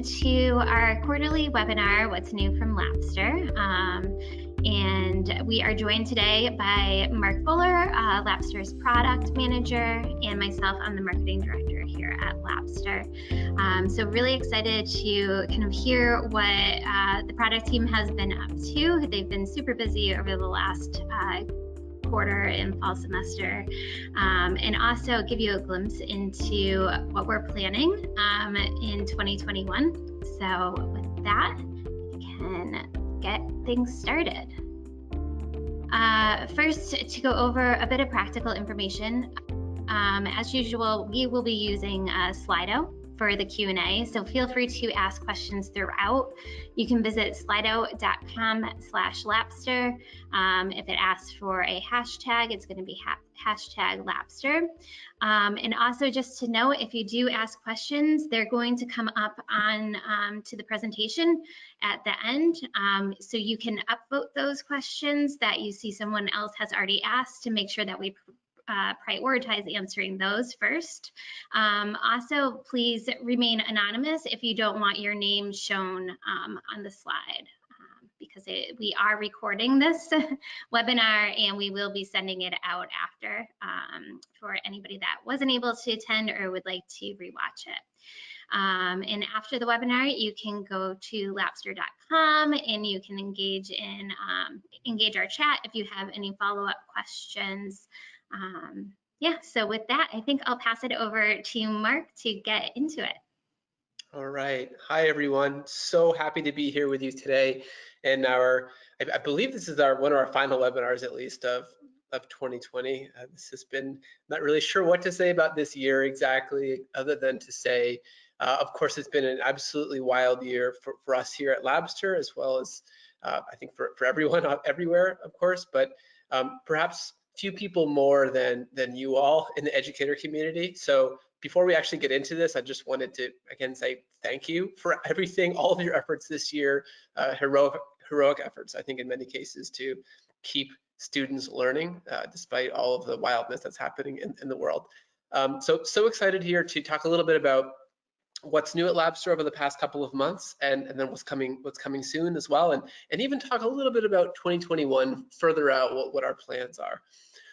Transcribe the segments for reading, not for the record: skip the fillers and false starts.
to our quarterly webinar, What's New from Labster. And we are joined today by Mark Fuller, Labster's product manager, and myself. I'm the marketing director here at Labster. So really excited to kind of hear what the product team has been up to. They've been super busy over the last quarter and fall semester, and also give you a glimpse into what we're planning in 2021. So with that, we can get things started. First, to go over a bit of practical information, as usual, we will be using Slido for the Q&A, so feel free to ask questions throughout. You can visit slido.com/Labster. If it asks for a hashtag, it's going to be hashtag Labster. And also just to note, if you do ask questions, they're going to come up on to the presentation at the end. So you can upvote those questions that you see someone else has already asked to make sure that we prioritize answering those first. Also, please remain anonymous if you don't want your name shown on the slide, because we are recording this webinar and we will be sending it out after for anybody that wasn't able to attend or would like to rewatch it. And after the webinar, you can go to labster.com and you can engage our chat if you have any follow-up questions. Yeah, so with that, I think I'll pass it over to Mark to get into it. All right. Hi, everyone. So happy to be here with you today. And I believe this is one of our final webinars, at least, of 2020. This has been, not really sure what to say about this year exactly, other than to say, of course, it's been an absolutely wild year for us here at Labster, as well as I think for everyone everywhere, of course, but perhaps few people more than you all in the educator community. So before we actually get into this, I just wanted to again say thank you for everything, all of your efforts this year, heroic efforts, I think in many cases, to keep students learning despite all of the wildness that's happening in the world. So excited here to talk a little bit about what's new at Labster over the past couple of months, and then what's coming soon as well, and even talk a little bit about 2021 further out, what our plans are.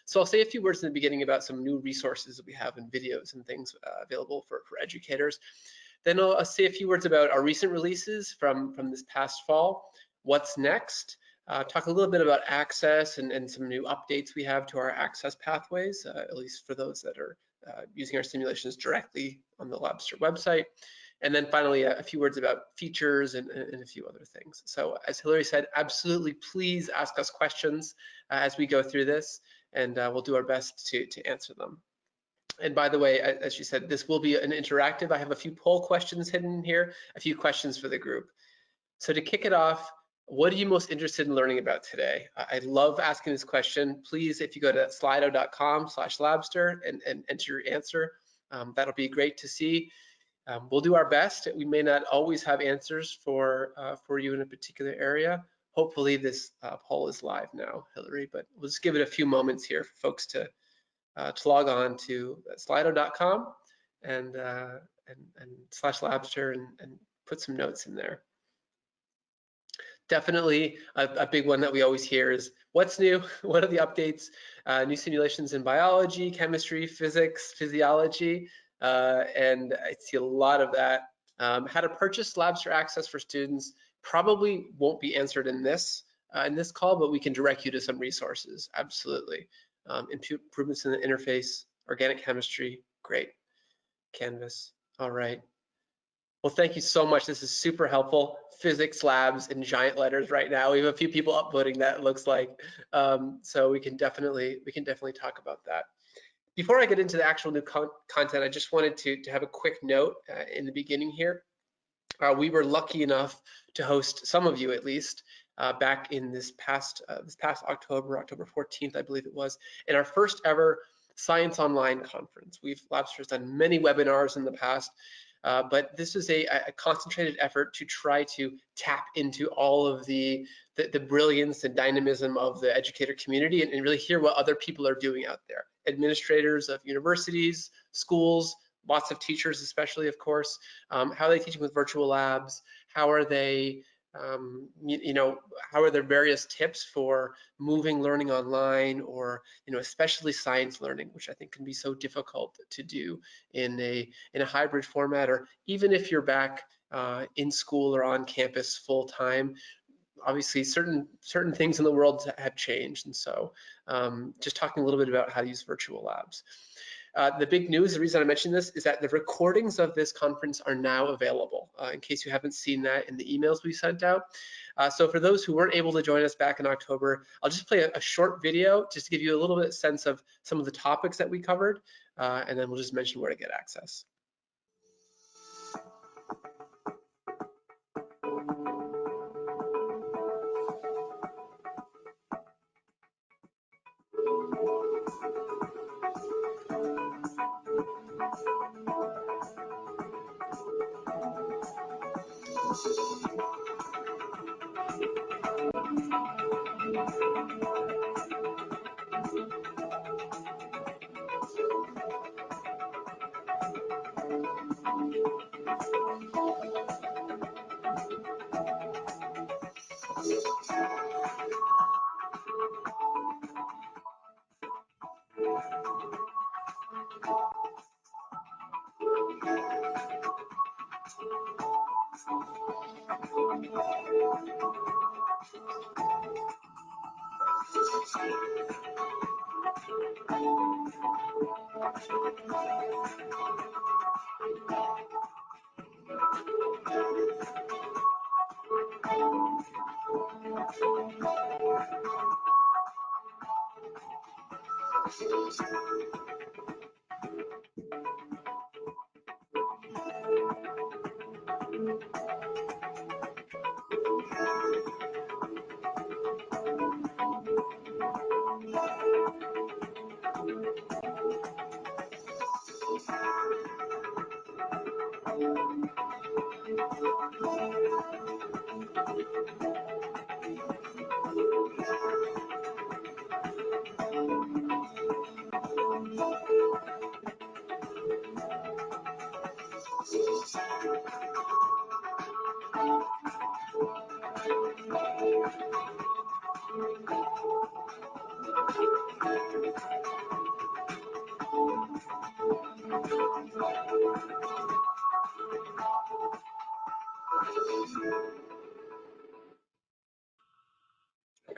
So I'll say a few words in the beginning about some new resources that we have and videos and things available for educators. Then I'll say a few words about our recent releases from this past fall, what's next, talk a little bit about access and some new updates we have to our access pathways, at least for those that are using our simulations directly on the Labster website. And then finally, a few words about features and a few other things. So as Hillary said, absolutely please ask us questions as we go through this, and we'll do our best to answer them. And by the way, as she said, this will be an interactive. I have a few poll questions hidden here, a few questions for the group. So to kick it off, what are you most interested in learning about today? I love asking this question. Please, if you go to slido.com/Labster and enter your answer, that'll be great to see. We'll do our best. We may not always have answers for you in a particular area. Hopefully this poll is live now, Hillary, but we'll just give it a few moments here for folks to log on to slido.com and /Labster and put some notes in there. Definitely a big one that we always hear is what's new, what are the updates, new simulations in biology, chemistry, physics, physiology, and I see a lot of that. How to purchase Labster Access for students probably won't be answered in this call, but we can direct you to some resources, absolutely. Improvements in the interface, organic chemistry, great. Canvas, all right. Well, thank you so much. This is super helpful. Physics labs in giant letters right now. We have a few people upvoting that, it looks like. So we can definitely talk about that. Before I get into the actual new content, I just wanted to have a quick note in the beginning here. We were lucky enough to host some of you, at least, back in this past October 14th, I believe it was, in our first ever Science Online conference. Labster has done many webinars in the past, but this was a concentrated effort to try to tap into all of the brilliance and dynamism of the educator community and really hear what other people are doing out there. Administrators of universities, schools, lots of teachers, especially, of course. How are they teaching with virtual labs? How are they, how are their various tips for moving learning online, or, especially science learning, which I think can be so difficult to do in a hybrid format, or even if you're back in school or on campus full time. Obviously, certain things in the world have changed, and so just talking a little bit about how to use virtual labs. The big news, the reason I mentioned this, is that the recordings of this conference are now available, in case you haven't seen that in the emails we sent out. So for those who weren't able to join us back in October, I'll just play a short video just to give you a little bit sense of some of the topics that we covered, and then we'll just mention where to get access.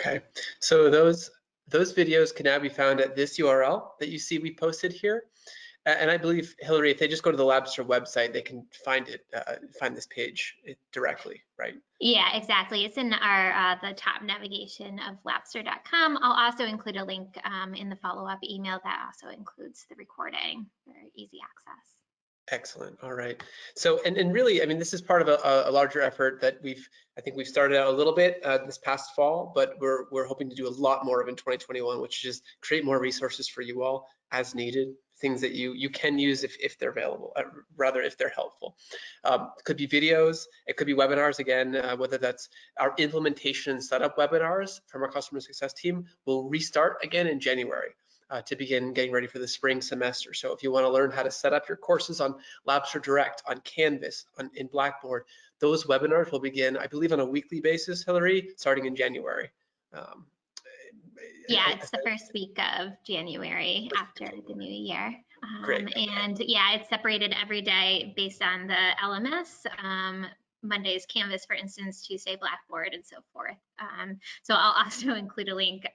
Okay, so those videos can now be found at this URL that you see we posted here. And I believe, Hillary, if they just go to the Labster website, they can find it, find this page directly, right? Yeah, exactly. It's in our the top navigation of labster.com. I'll also include a link in the follow-up email that also includes the recording for easy access. Excellent. All right. So, and really, I mean, this is part of a larger effort that I think we've started out a little bit this past fall, but we're hoping to do a lot more of in 2021, which is just create more resources for you all as needed, things that you can use if they're available, rather if they're helpful. It could be videos, it could be webinars again, whether that's our implementation and setup webinars from our customer success team will restart again in January. To begin getting ready for the spring semester. So if you want to learn how to set up your courses on Labster Direct, on Canvas, in Blackboard, those webinars will begin, I believe, on a weekly basis, Hillary, starting in January. Yeah, it's the first week of January after the new year. Great. And yeah, it's separated every day based on the LMS. Monday's Canvas, for instance, Tuesday Blackboard, and so forth. So I'll also include a link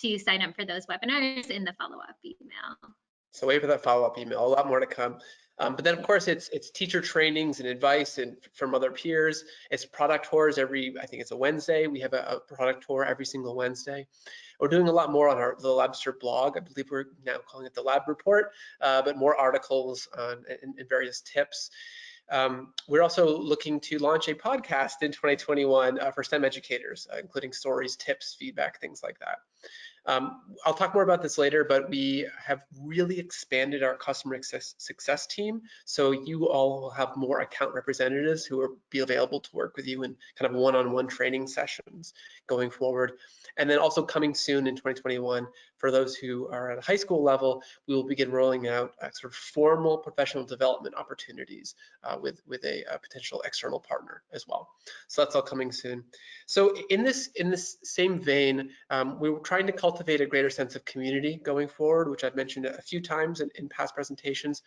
to sign up for those webinars in the follow-up email. So wait for that follow-up email, a lot more to come. But then of course it's teacher trainings and advice and from other peers. It's product tours I think it's a Wednesday. We have a product tour every single Wednesday. We're doing a lot more on the Labster blog. I believe we're now calling it the Lab Report, but more articles and various tips. We're also looking to launch a podcast in 2021 for STEM educators, including stories, tips, feedback, things like that. I'll talk more about this later, but we have really expanded our customer success team. So you all will have more account representatives who will be available to work with you in kind of one-on-one training sessions going forward. And then also coming soon in 2021 for those who are at a high school level, we will begin rolling out sort of formal professional development opportunities with a potential external partner as well. So that's all coming soon. So in this same vein, we were trying to cultivate a greater sense of community going forward, which I've mentioned a few times in past presentations.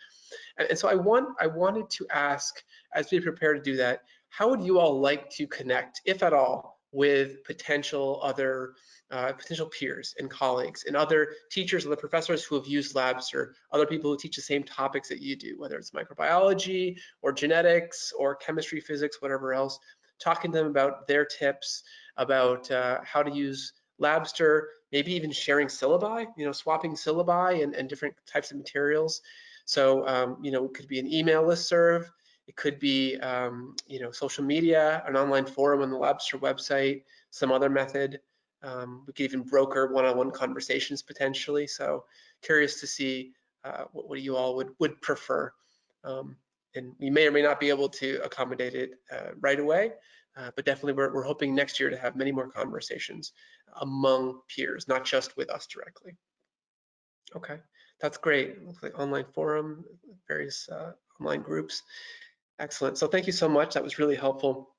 And so I wanted to ask, as we prepare to do that, how would you all like to connect, if at all, with potential other potential peers and colleagues and other teachers and the professors who have used Labster, other people who teach the same topics that you do, whether it's microbiology or genetics or chemistry, physics, whatever else, talking to them about their tips, about how to use Labster, maybe even sharing syllabi, swapping syllabi and different types of materials. So, it could be an email listserv, it could be, social media, an online forum on the Labster website, some other method. We could even broker one-on-one conversations potentially. So curious to see what you all would prefer. And we may or may not be able to accommodate it right away, but definitely we're hoping next year to have many more conversations among peers, not just with us directly. Okay, that's great. Looks like online forum, various online groups. Excellent. So thank you so much. That was really helpful.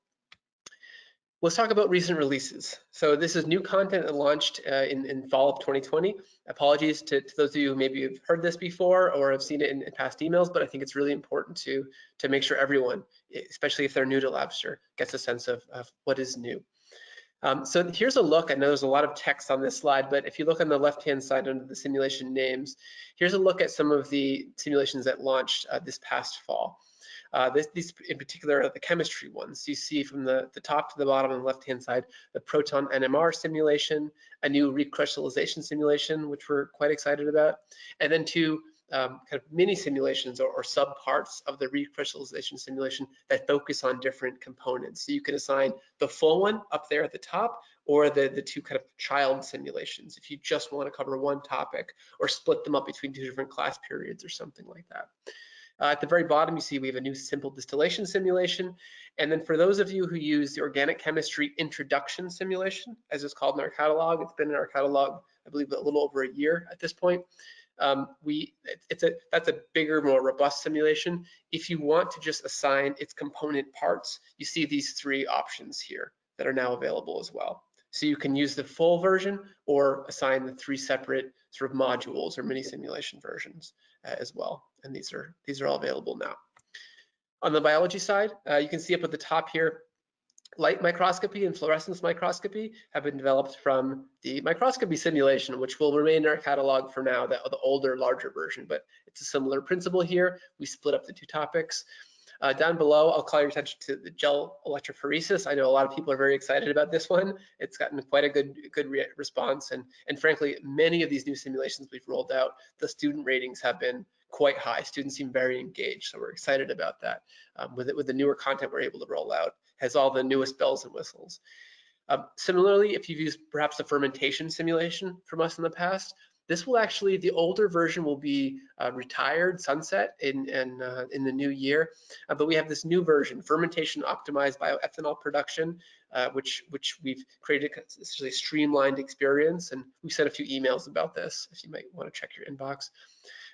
Let's talk about recent releases. So this is new content that launched in fall of 2020. Apologies to those of you who maybe have heard this before or have seen it in past emails, but I think it's really important to make sure everyone, especially if they're new to Labster, gets a sense of what is new. So here's a look. I know there's a lot of text on this slide, but if you look on the left-hand side under the simulation names, here's a look at some of the simulations that launched this past fall. These in particular are the chemistry ones. You see from the top to the bottom on the left-hand side, the proton NMR simulation, a new recrystallization simulation, which we're quite excited about, and then two kind of mini simulations or subparts of the recrystallization simulation that focus on different components. So you can assign the full one up there at the top, or the two kind of child simulations if you just want to cover one topic, or split them up between two different class periods or something like that. At the very bottom, you see we have a new simple distillation simulation. And then for those of you who use the organic chemistry introduction simulation, as it's called in our catalog, it's been in our catalog, I believe, a little over a year at this point. That's a bigger, more robust simulation. If you want to just assign its component parts, you see these three options here that are now available as well. So you can use the full version or assign the three separate sort of modules or mini simulation versions as well. And these are all available now. On the biology side, you can see up at the top here, light microscopy and fluorescence microscopy have been developed from the microscopy simulation, which will remain in our catalog for now, the older, larger version, but it's a similar principle here. We split up the two topics. Down below, I'll call your attention to the gel electrophoresis. I know a lot of people are very excited about this one. It's gotten quite a good response, and frankly, many of these new simulations we've rolled out, the student ratings have been quite high. Students seem very engaged, so we're excited about that. With the newer content we're able to roll out, has all the newest bells and whistles. Similarly, if you've used perhaps the fermentation simulation from us in the past, this will actually, the older version will be retired, sunset in the new year, but we have this new version, fermentation optimized bioethanol production, which we've created a streamlined experience, and we sent a few emails about this if you might want to check your inbox.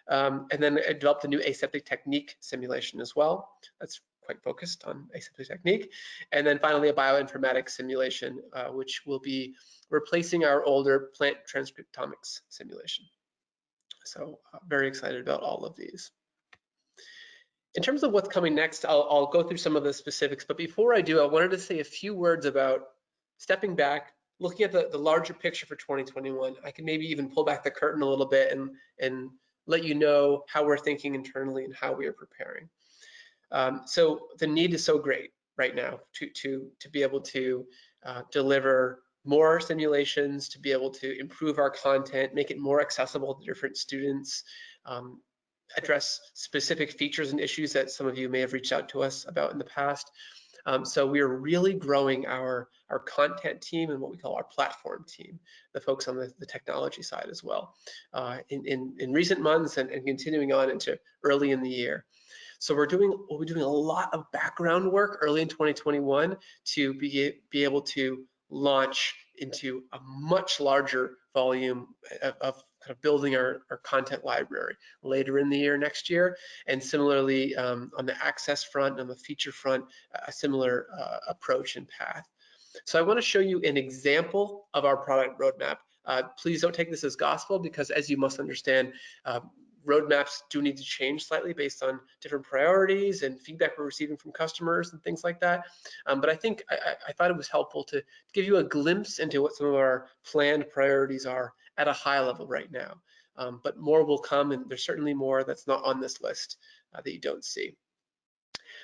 And then I developed a new aseptic technique simulation as well. That's quite focused on aseptic technique. And then finally, a bioinformatics simulation, which will be replacing our older plant transcriptomics simulation. So very excited about all of these. In terms of what's coming next, I'll go through some of the specifics, but before I do, I wanted to say a few words about stepping back, looking at the larger picture for 2021. I can maybe even pull back the curtain a little bit and let you know how we're thinking internally and how we are preparing. So the need is so great right now to be able to deliver more simulations, to be able to improve our content, make it more accessible to different students, address specific features and issues that some of you may have reached out to us about in the past. So we are really growing our content team and what we call our platform team, the folks on the technology side as well, in recent months and continuing on into early in the year. So we'll be doing a lot of background work early in 2021 to be able to launch into a much larger volume of kind of building our content library later in the year next year. And similarly, on the access front, on the feature front, a similar approach and path. So I want to show you an example of our product roadmap. Please don't take this as gospel, because as you must understand, roadmaps do need to change slightly based on different priorities and feedback we're receiving from customers and things like that. But I think I thought it was helpful to give you a glimpse into what some of our planned priorities are at a high level right now. But more will come, and there's certainly more that's not on this list that you don't see.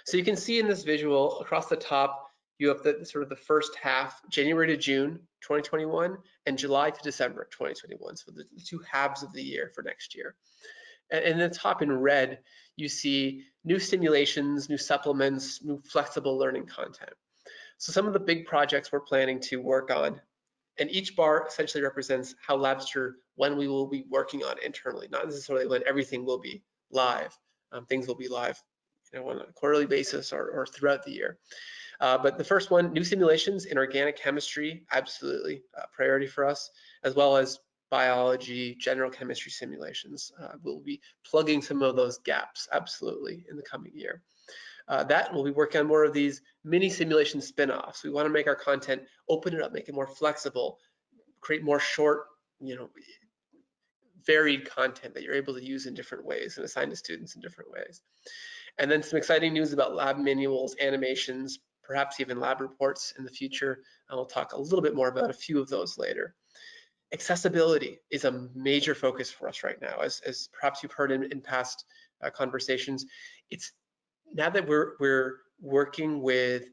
So you can see in this visual across the top, you have the sort of the first half, January to June 2021 and July to December 2021. So the two halves of the year for next year. And in the top in red, you see new simulations, new supplements, new flexible learning content. So some of the big projects we're planning to work on, and each bar essentially represents how Labster, when we will be working on internally, not necessarily when everything will be live. Things will be live, on a quarterly basis or throughout the year. But the first one, new simulations in organic chemistry, absolutely a priority for us, as well as biology, general chemistry simulations. We'll be plugging some of those gaps, absolutely, in the coming year. That we'll be working on more of these mini simulation spin-offs. We want to make our content, open it up, make it more flexible, create more short, varied content that you're able to use in different ways and assign to students in different ways. And then some exciting news about lab manuals, animations, perhaps even lab reports in the future. And we'll talk a little bit more about a few of those later. Accessibility is a major focus for us right now. As perhaps you've heard in past conversations, it's now that we're working with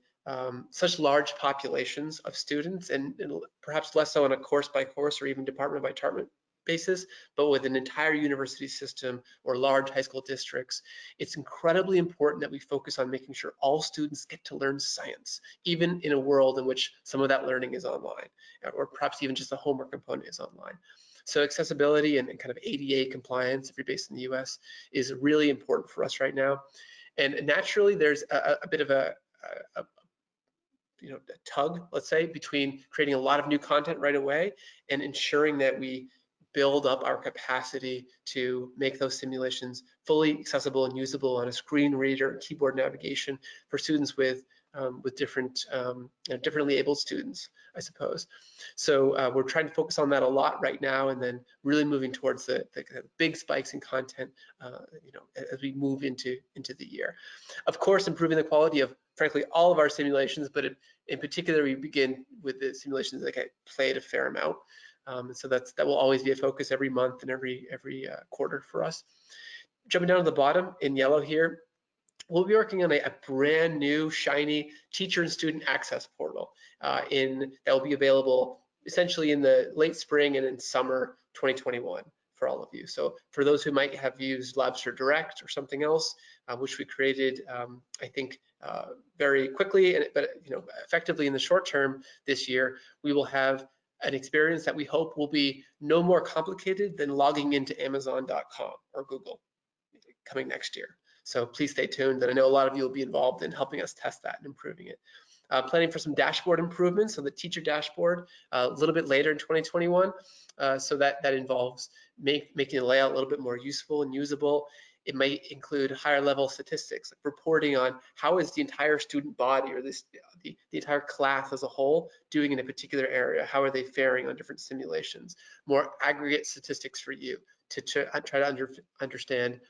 such large populations of students, and perhaps less so on a course by course or even department by department basis, but with an entire university system or large high school districts, it's incredibly important that we focus on making sure all students get to learn science, even in a world in which some of that learning is online, or perhaps even just the homework component is online. So accessibility and kind of ADA compliance, if you're based in the US, is really important for us right now. And naturally, there's a bit of a tug, let's say, between creating a lot of new content right away and ensuring that we build up our capacity to make those simulations fully accessible and usable on a screen reader and keyboard navigation for students with differently abled students, I suppose. So we're trying to focus on that a lot right now, and then really moving towards the kind of big spikes in content, as we move into the year. Of course, improving the quality of, frankly, all of our simulations, but in particular, we begin with the simulations that get played a fair amount. So that will always be a focus every month and every quarter for us. Jumping down to the bottom in yellow here, we'll be working on a brand new, shiny teacher and student access portal that will be available essentially in the late spring and in summer 2021 for all of you. So for those who might have used Labster Direct or something else, which we created, I think, very quickly, but effectively in the short term this year, we will have an experience that we hope will be no more complicated than logging into Amazon.com or Google coming next year. So please stay tuned, and I know a lot of you will be involved in helping us test that and improving it. Planning for some dashboard improvements, so the teacher dashboard a little bit later in 2021. So that involves making the layout a little bit more useful and usable. It might include higher level statistics, like reporting on how is the entire student body or the entire class as a whole doing in a particular area. How are they faring on different simulations? More aggregate statistics for you to try to understand,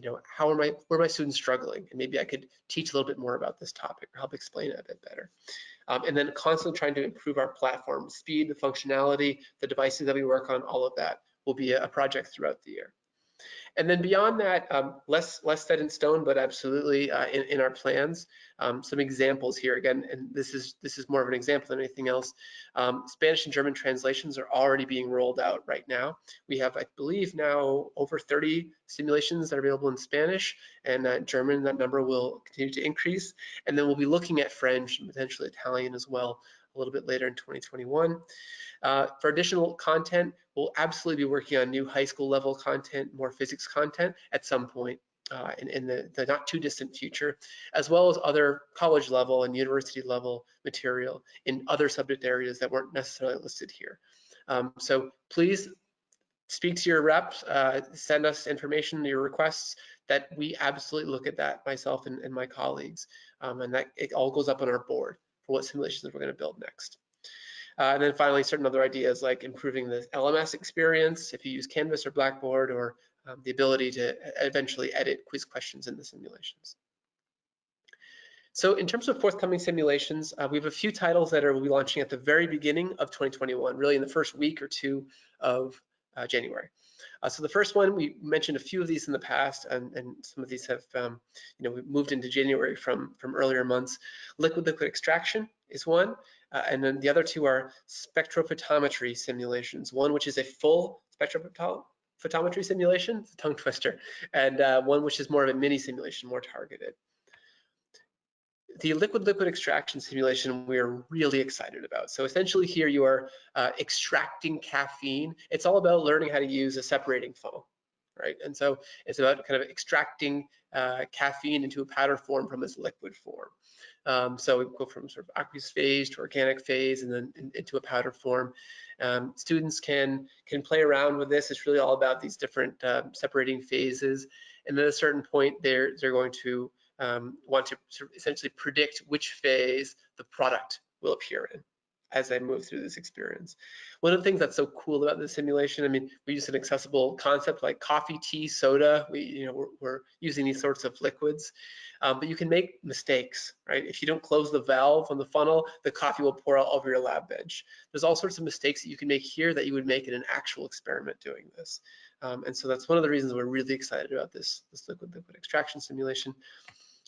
where are my students struggling? And maybe I could teach a little bit more about this topic or help explain it a bit better. And then constantly trying to improve our platform speed, the functionality, the devices that we work on, all of that will be a project throughout the year. And then beyond that, less set in stone, but absolutely in our plans. Some examples here again, and this is more of an example than anything else. Spanish and German translations are already being rolled out right now. We have, I believe, now over 30 simulations that are available in Spanish, and German, that number will continue to increase. And then we'll be looking at French and potentially Italian as well a little bit later in 2021. For additional content, we'll absolutely be working on new high school level content, more physics content at some point in the not too distant future, as well as other college level and university level material in other subject areas that weren't necessarily listed here. So please speak to your reps, send us information, your requests, that we absolutely look at that, myself and my colleagues, and that it all goes up on our board for what simulations we're going to build next. And then finally, certain other ideas like improving the LMS experience if you use Canvas or Blackboard, or the ability to eventually edit quiz questions in the simulations. So in terms of forthcoming simulations, we have a few titles that will be launching at the very beginning of 2021, really in the first week or two of January. So the first one, we mentioned a few of these in the past, and some of these have, we moved into January from earlier months. Liquid extraction is one, and then the other two are spectrophotometry simulations. One which is a full spectrophotometry simulation, it's a tongue twister, and one which is more of a mini simulation, more targeted. The liquid extraction simulation we're really excited about. So essentially here you are extracting caffeine. It's all about learning how to use a separating funnel, right? And so it's about kind of extracting caffeine into a powder form from its liquid form. So we go from sort of aqueous phase to organic phase and then into a powder form. Students can play around with this. It's really all about these different separating phases. And then at a certain point, they're going to want to sort of essentially predict which phase the product will appear in as they move through this experience. One of the things that's so cool about this simulation, I mean, we use an accessible concept like coffee, tea, soda. We're using these sorts of liquids, but you can make mistakes, right? If you don't close the valve on the funnel, the coffee will pour out over your lab bench. There's all sorts of mistakes that you can make here that you would make in an actual experiment doing this. And so that's one of the reasons we're really excited about this liquid extraction simulation.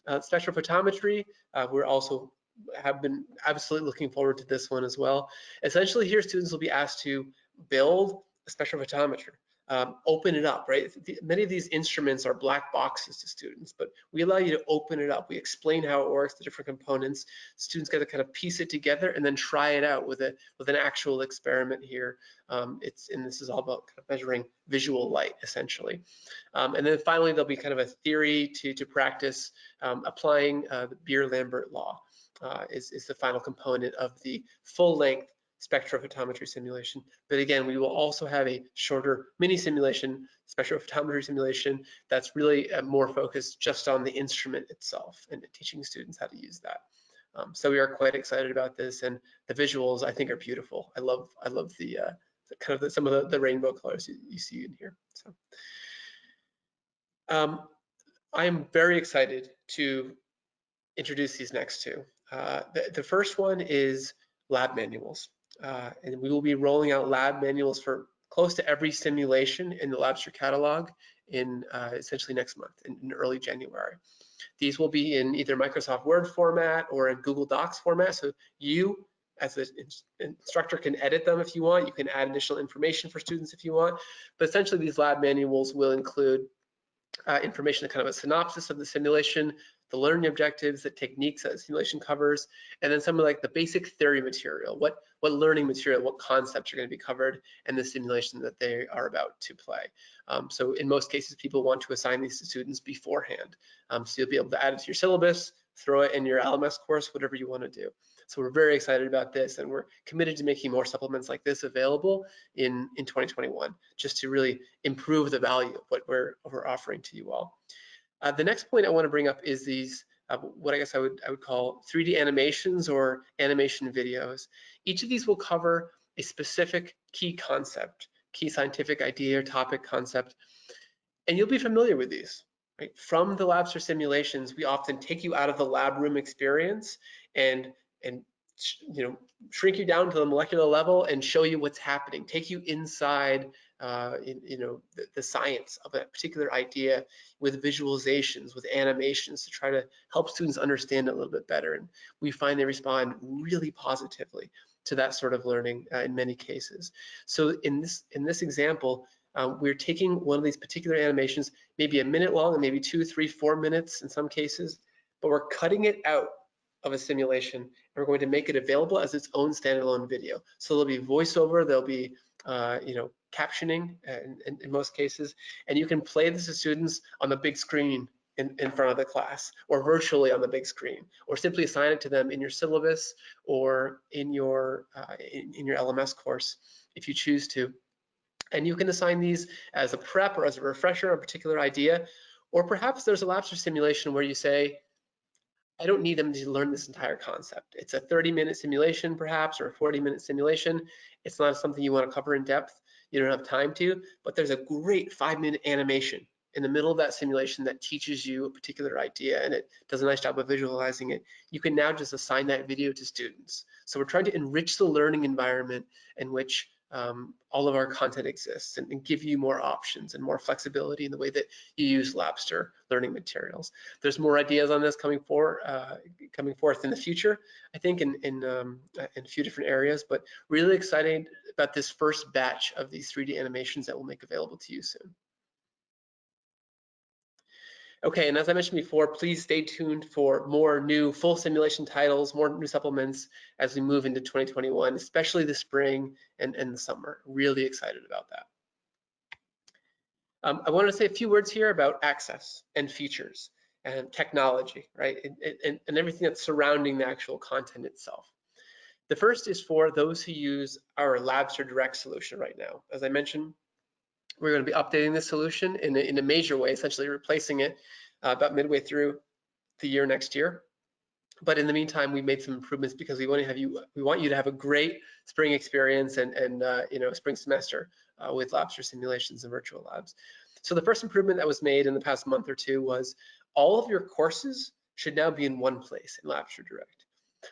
Spectrophotometry, we're also have been absolutely looking forward to this one as well. Essentially here, students will be asked to build a spectrophotometer, open it up, right? Many of these instruments are black boxes to students, but we allow you to open it up. We explain how it works, the different components. Students get to kind of piece it together and then try it out with an actual experiment here. And this is all about kind of measuring visual light, essentially. And then finally, there'll be kind of a theory to practice applying the Beer-Lambert law is the final component of the full-length spectrophotometry simulation. But again, we will also have a shorter mini simulation, spectrophotometry simulation, that's really more focused just on the instrument itself and teaching students how to use that. So we are quite excited about this, and the visuals I think are beautiful. I love the kind of some of the rainbow colors you see in here. So I am very excited to introduce these next two. The first one is lab manuals. And we will be rolling out lab manuals for close to every simulation in the Labster catalog in essentially next month, in early January. These will be in either Microsoft Word format or in Google Docs format. So you, as an instructor, can edit them if you want. You can add additional information for students if you want. But essentially, these lab manuals will include information, kind of a synopsis of the simulation, the learning objectives, the techniques that the simulation covers, and then some of like the basic theory material, what learning material, what concepts are going to be covered in the simulation that they are about to play. So in most cases, people want to assign these to students beforehand. So you'll be able to add it to your syllabus, throw it in your LMS course, whatever you want to do. So we're very excited about this, and we're committed to making more supplements like this available in 2021, just to really improve the value of what we're offering to you all. The next point I want to bring up is these, what I guess I would call 3D animations or animation videos. Each of these will cover a specific key concept, key scientific idea or topic concept, and you'll be familiar with these. Right? From the Labster simulations, we often take you out of the lab room experience and shrink you down to the molecular level and show you what's happening, take you inside the science of a particular idea with visualizations, with animations to try to help students understand it a little bit better. And we find they respond really positively to that sort of learning in many cases. So in this example, we're taking one of these particular animations, maybe a minute long, and maybe 2, 3, 4 minutes in some cases, but we're cutting it out of a simulation, and we're going to make it available as its own standalone video. So there'll be voiceover, there'll be captioning in most cases, and you can play this to students on the big screen in front of the class, or virtually on the big screen, or simply assign it to them in your syllabus or in your LMS course if you choose to. And you can assign these as a prep or as a refresher on a particular idea, or perhaps there's a Labster simulation where you say, I don't need them to learn this entire concept. It's a 30-minute simulation perhaps, or a 40-minute simulation. It's not something you want to cover in depth. You don't have time to, but there's a great 5-minute animation in the middle of that simulation that teaches you a particular idea, and it does a nice job of visualizing it. You can now just assign that video to students. So we're trying to enrich the learning environment in which all of our content exists, and give you more options and more flexibility in the way that you use Labster learning materials. There's more ideas on this coming forth in the future, I think, in a few different areas, but really excited about this first batch of these 3D animations that we'll make available to you soon. Okay, and as I mentioned before, please stay tuned for more new full simulation titles, more new supplements as we move into 2021, especially the spring and the summer. Really excited about that. I wanted to say a few words here about access and features and technology, right? And everything that's surrounding the actual content itself. The first is for those who use our Labster Direct solution right now. As I mentioned, we're going to be updating this solution in a major way, essentially replacing it about midway through the year next year. But in the meantime, we made some improvements because we want you to have a great spring experience and spring semester with Labster simulations and virtual labs. So the first improvement that was made in the past month or two was all of your courses should now be in one place in Labster Direct.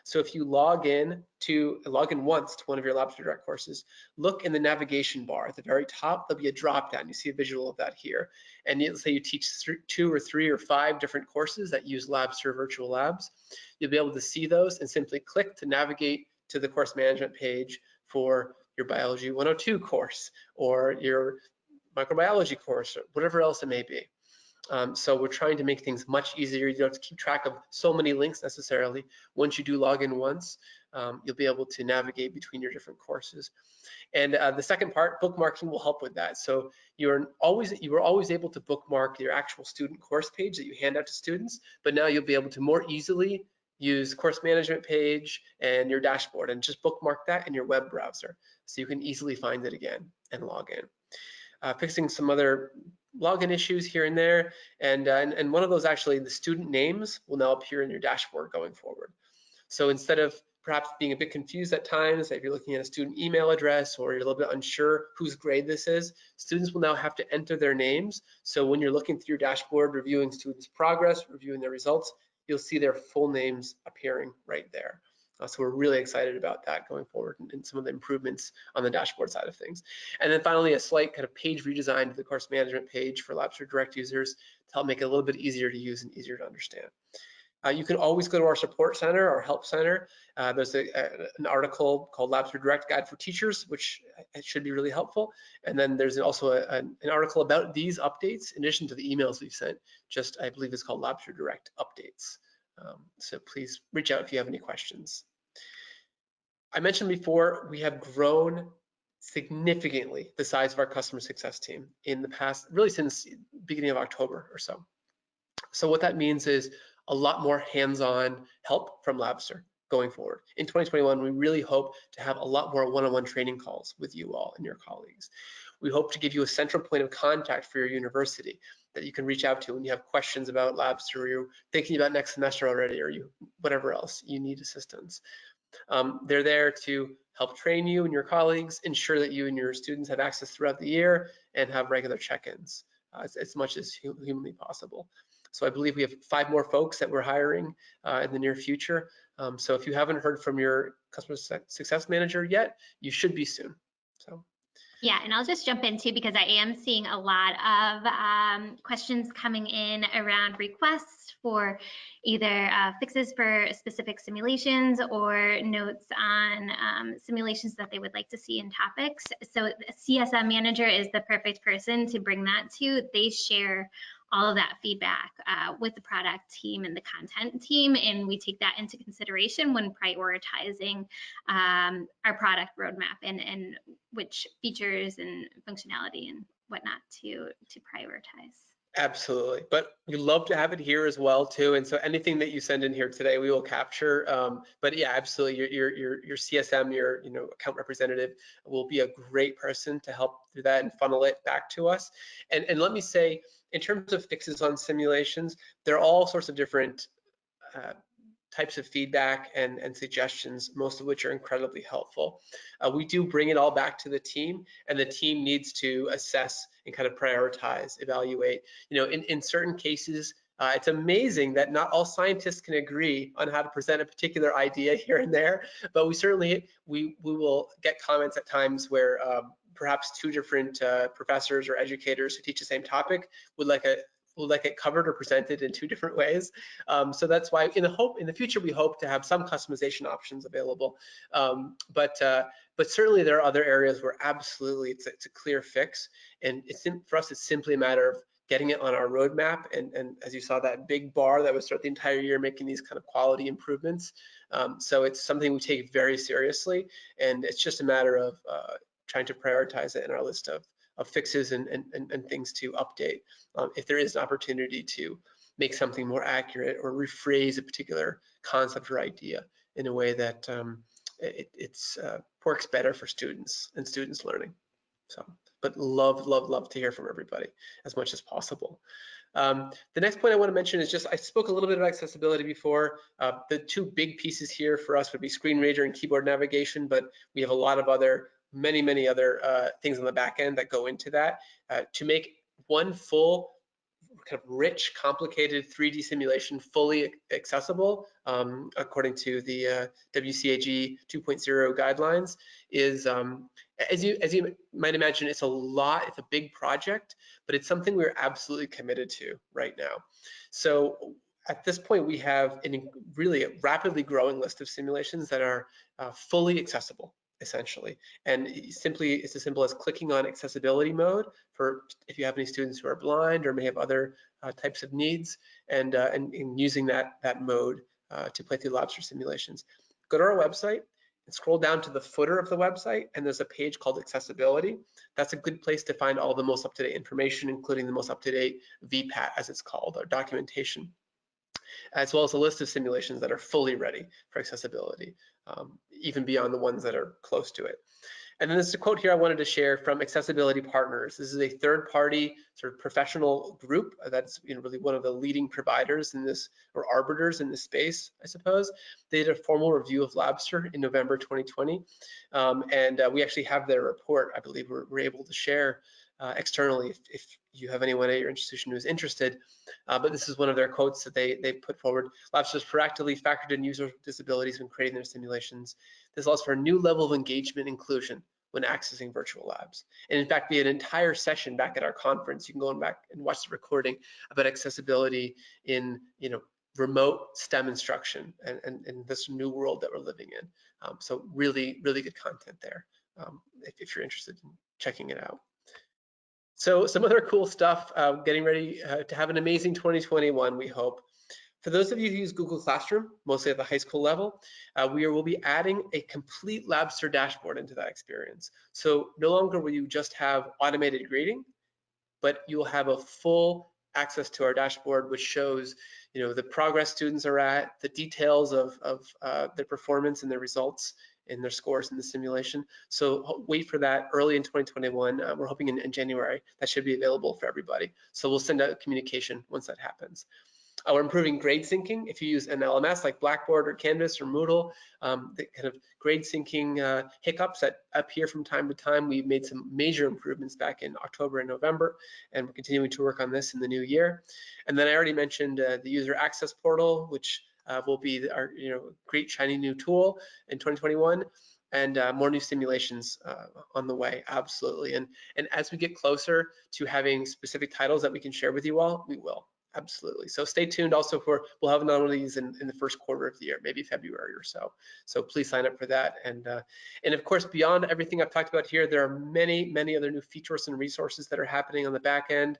So if you log in once to one of your Labster Direct courses, look in the navigation bar at the very top. There'll be a drop down. You see a visual of that here. And let's say you teach 2 or 3 or 5 different courses that use Labster virtual labs. You'll be able to see those and simply click to navigate to the course management page for your Biology 102 course or your microbiology course or whatever else it may be. So we're trying to make things much easier. You don't have to keep track of so many links necessarily. Once you do log in once, you'll be able to navigate between your different courses. And the second part, bookmarking, will help with that. So you were always able to bookmark your actual student course page that you hand out to students, but now you'll be able to more easily use course management page and your dashboard and just bookmark that in your web browser so you can easily find it again and log in. Fixing some other login issues here and there, and one of those, actually, the student names will now appear in your dashboard going forward. So instead of perhaps being a bit confused at times, if you're looking at a student email address or you're a little bit unsure whose grade this is, students will now have to enter their names. So when you're looking through your dashboard, reviewing students' progress, reviewing their results, you'll see their full names appearing right there. So we're really excited about that going forward and some of the improvements on the dashboard side of things. And then finally, a slight kind of page redesign to the course management page for Labster Direct users to help make it a little bit easier to use and easier to understand. You can always go to our support center, our help center. There's an article called Labster Direct Guide for Teachers, which should be really helpful. And then there's also an article about these updates in addition to the emails we've sent. Just, I believe it's called Labster Direct Updates. So please reach out if you have any questions. I mentioned before, we have grown significantly the size of our customer success team in the past, really since the beginning of October or so. So what that means is a lot more hands-on help from Labster going forward. In 2021, we really hope to have a lot more one-on-one training calls with you all and your colleagues. We hope to give you a central point of contact for your university that you can reach out to when you have questions about Labster, or you're thinking about next semester already, or whatever else you need assistance. They're there to help train you and your colleagues, ensure that you and your students have access throughout the year, and have regular check-ins as much as humanly possible. So I believe we have 5 more folks that we're hiring in the near future. So if you haven't heard from your customer success manager yet, you should be soon. So. Yeah, and I'll just jump in too, because I am seeing a lot of questions coming in around requests for either fixes for specific simulations or notes on simulations that they would like to see in topics. So the CSM manager is the perfect person to bring that to. They share all of that feedback with the product team and the content team, and we take that into consideration when prioritizing our product roadmap and which features and functionality and whatnot to prioritize. Absolutely, but we love to have it here as well too. And so anything that you send in here today, we will capture. But yeah, absolutely, your CSM, your account representative, will be a great person to help do that and funnel it back to us. And let me say, in terms of fixes on simulations, there are all sorts of different uh, types of feedback and suggestions, most of which are incredibly helpful. We do bring it all back to the team, and the team needs to assess and kind of prioritize, evaluate. In certain cases, it's amazing that not all scientists can agree on how to present a particular idea here and there, but we will get comments at times where perhaps two different professors or educators who teach the same topic would like it covered or presented in two different ways. So that's why in the future we hope to have some customization options available. But certainly there are other areas where absolutely it's a clear fix, and for us it's simply a matter of getting it on our roadmap. And as you saw, that big bar that was throughout the entire year making these kind of quality improvements. So it's something we take very seriously, and it's just a matter of trying to prioritize it in our list of fixes and things to update if there is an opportunity to make something more accurate or rephrase a particular concept or idea in a way that it's works better for students and students learning. So, but love to hear from everybody as much as possible. The next point I want to mention is just, I spoke a little bit about accessibility before. The two big pieces here for us would be screen reader and keyboard navigation, but we have a lot of many other things on the back end that go into that. To make one full kind of rich, complicated 3D simulation fully accessible, according to the WCAG 2.0 guidelines, is as you might imagine, it's a big project, but it's something we're absolutely committed to right now. So at this point, we have really a rapidly growing list of simulations that are fully accessible, essentially. And it's as simple as clicking on accessibility mode for if you have any students who are blind or may have other types of needs, and using that mode to play through Labster simulations. Go to our website and scroll down to the footer of the website, and there's a page called accessibility. That's a good place to find all the most up-to-date information, including the most up-to-date VPAT, as it's called, or documentation, as well as a list of simulations that are fully ready for accessibility, even beyond the ones that are close to it. And then there's a quote here I wanted to share from Accessibility Partners. This is a third-party sort of professional group that's really one of the leading providers in this, or arbiters in this space, I suppose. They did a formal review of Labster in November 2020, and we actually have their report. I believe we're able to share externally if you have anyone at your institution who's interested. But this is one of their quotes that they put forward. Labster has proactively factored in users with disabilities when creating their simulations. This allows for a new level of engagement and inclusion when accessing virtual labs. And in fact, we had an entire session back at our conference. You can go back and watch the recording about accessibility in remote STEM instruction and this new world that we're living in. So really good content there if you're interested in checking it out. So some other cool stuff, getting ready to have an amazing 2021, we hope. For those of you who use Google Classroom, mostly at the high school level, will be adding a complete Labster dashboard into that experience. So no longer will you just have automated grading, but you will have a full access to our dashboard, which shows the progress students are at, the details of their performance and their results and their scores in the simulation. So wait for that early in 2021. We're hoping in January that should be available for everybody. So we'll send out a communication once that happens. We're improving grade syncing. If you use an LMS like Blackboard or Canvas or Moodle, the kind of grade syncing hiccups that appear from time to time, we've made some major improvements back in October and November, and we're continuing to work on this in the new year. And then I already mentioned the user access portal, which will be our great shiny new tool in 2021. And more new simulations on the way, absolutely. And as we get closer to having specific titles that we can share with you all, we will. Absolutely. So stay tuned also we'll have another one of these in the first quarter of the year, maybe February or so. So please sign up for that. And of course, beyond everything I've talked about here, there are many other new features and resources that are happening on the back end.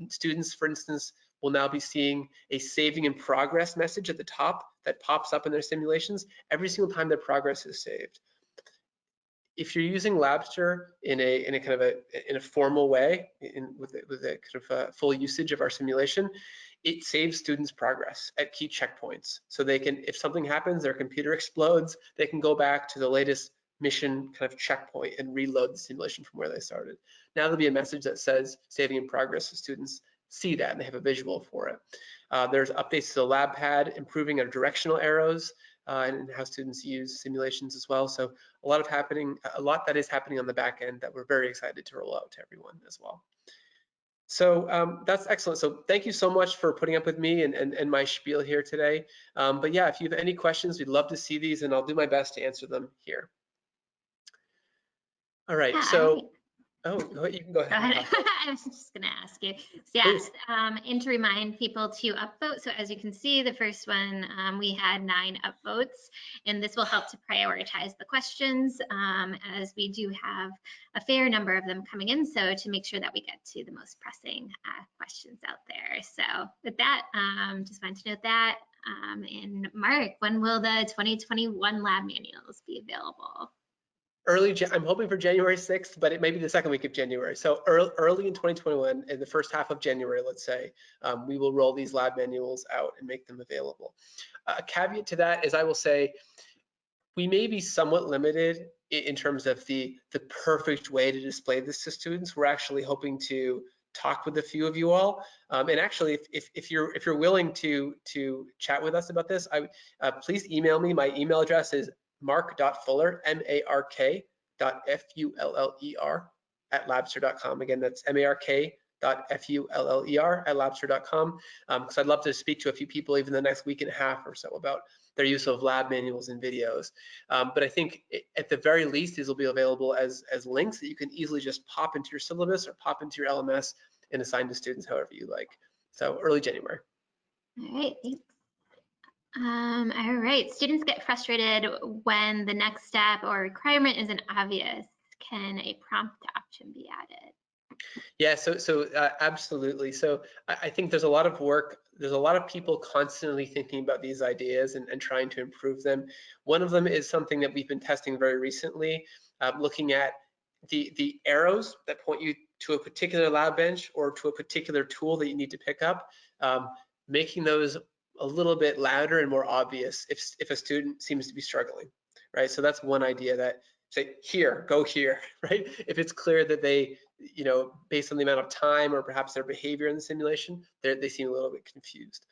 Students, for instance, will now be seeing a saving in progress message at the top that pops up in their simulations every single time their progress is saved. if you're using Labster in a kind of a formal way, with a kind of full usage of our simulation, it saves students progress at key checkpoints. So they can, if something happens, their computer explodes, they can go back to the latest mission kind of checkpoint and reload the simulation from where they started. Now there'll be a message that says saving in progress, so students see that and they have a visual for it. There's updates to the lab pad, improving our directional arrows, and how students use simulations as well. So a lot that is happening on the back end that we're very excited to roll out to everyone as well. So that's excellent. So thank you so much for putting up with me and my spiel here today. But yeah, if you have any questions, we'd love to see these, and I'll do my best to answer them here. All right, Yeah, all right. oh, you can go Go ahead. ahead. I was just going to ask you. So yeah, Please. and to remind people to upvote. So as you can see, the first one, we had 9 upvotes, and this will help to prioritize the questions, as we do have a fair number of them coming in. So to make sure that we get to the most pressing questions out there. So with that, just wanted to note that. And Mark, when will the 2021 lab manuals be available? I'm hoping for January 6th, but it may be the second week of January. So early in 2021, in the first half of January, let's say, we will roll these lab manuals out and make them available. A caveat to that is I will say we may be somewhat limited in terms of the perfect way to display this to students. We're actually hoping to talk with a few of you all, and actually, if you're willing to chat with us about this, please email me. My email address is mark.fuller, mark.fuller @labster.com. Again, that's mark.fuller @labster.com, because I'd love to speak to a few people even the next week and a half or so about their use of lab manuals and videos. But I think at the very least, these will be available as links that you can easily just pop into your syllabus or pop into your LMS and assign to students however you like. So early January. All right, thanks. All right, students get frustrated when the next step or requirement isn't obvious. Can a prompt option be added? Yeah, so absolutely. So I think there's a lot of work. There's a lot of people constantly thinking about these ideas and trying to improve them. One of them is something that we've been testing very recently, looking at the arrows that point you to a particular lab bench or to a particular tool that you need to pick up, making those a little bit louder and more obvious if a student seems to be struggling, right? So that's one idea, that say, here, go here, right? If it's clear that they, based on the amount of time or perhaps their behavior in the simulation, they seem a little bit confused.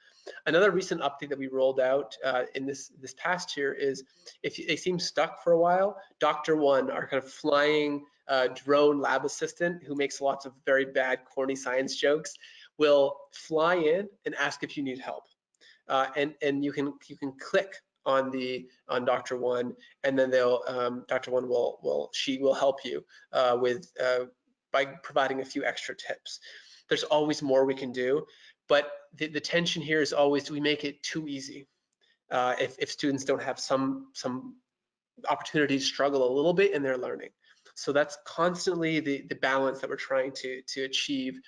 Another recent update that we rolled out in this past year is if they seem stuck for a while, Dr. One, our kind of flying drone lab assistant who makes lots of very bad, corny science jokes, will fly in and ask if you need help. And you can click on Dr. One, and then Dr. One will help you by providing a few extra tips. There's always more we can do, but the tension here is always, do we make it too easy? If students don't have some opportunity to struggle a little bit in their learning. So that's constantly the balance that we're trying to achieve.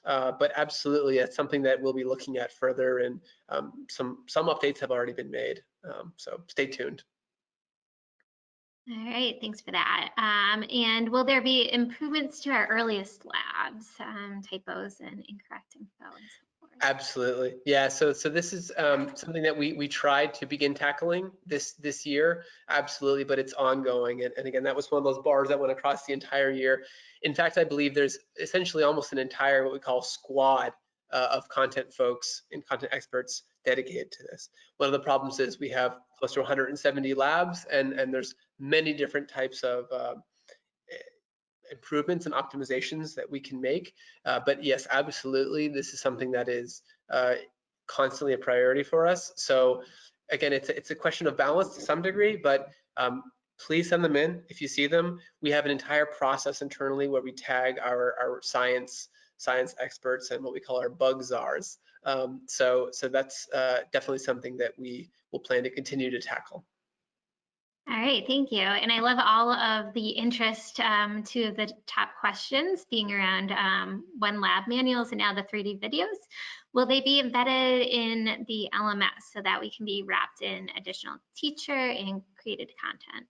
But absolutely, that's something that we'll be looking at further, and some updates have already been made. So stay tuned. All right, thanks for that. And will there be improvements to our earliest labs, typos and incorrect info and so forth? Absolutely, yeah. So this is something that we tried to begin tackling this year. Absolutely, but it's ongoing. And again, that was one of those bars that went across the entire year. In fact, I believe there's essentially almost an entire what we call squad of content folks and content experts dedicated to this. One of the problems is we have close to 170 labs, and there's many different types of improvements and optimizations that we can make. But yes, absolutely, this is something that is constantly a priority for us. So again, it's a question of balance to some degree, but please send them in if you see them. We have an entire process internally where we tag our science experts and what we call our bug czars. So that's definitely something that we will plan to continue to tackle. All right, thank you. And I love all of the interest to the top questions being around one lab manuals and now the 3D videos. Will they be embedded in the LMS so that we can be wrapped in additional teacher and created content?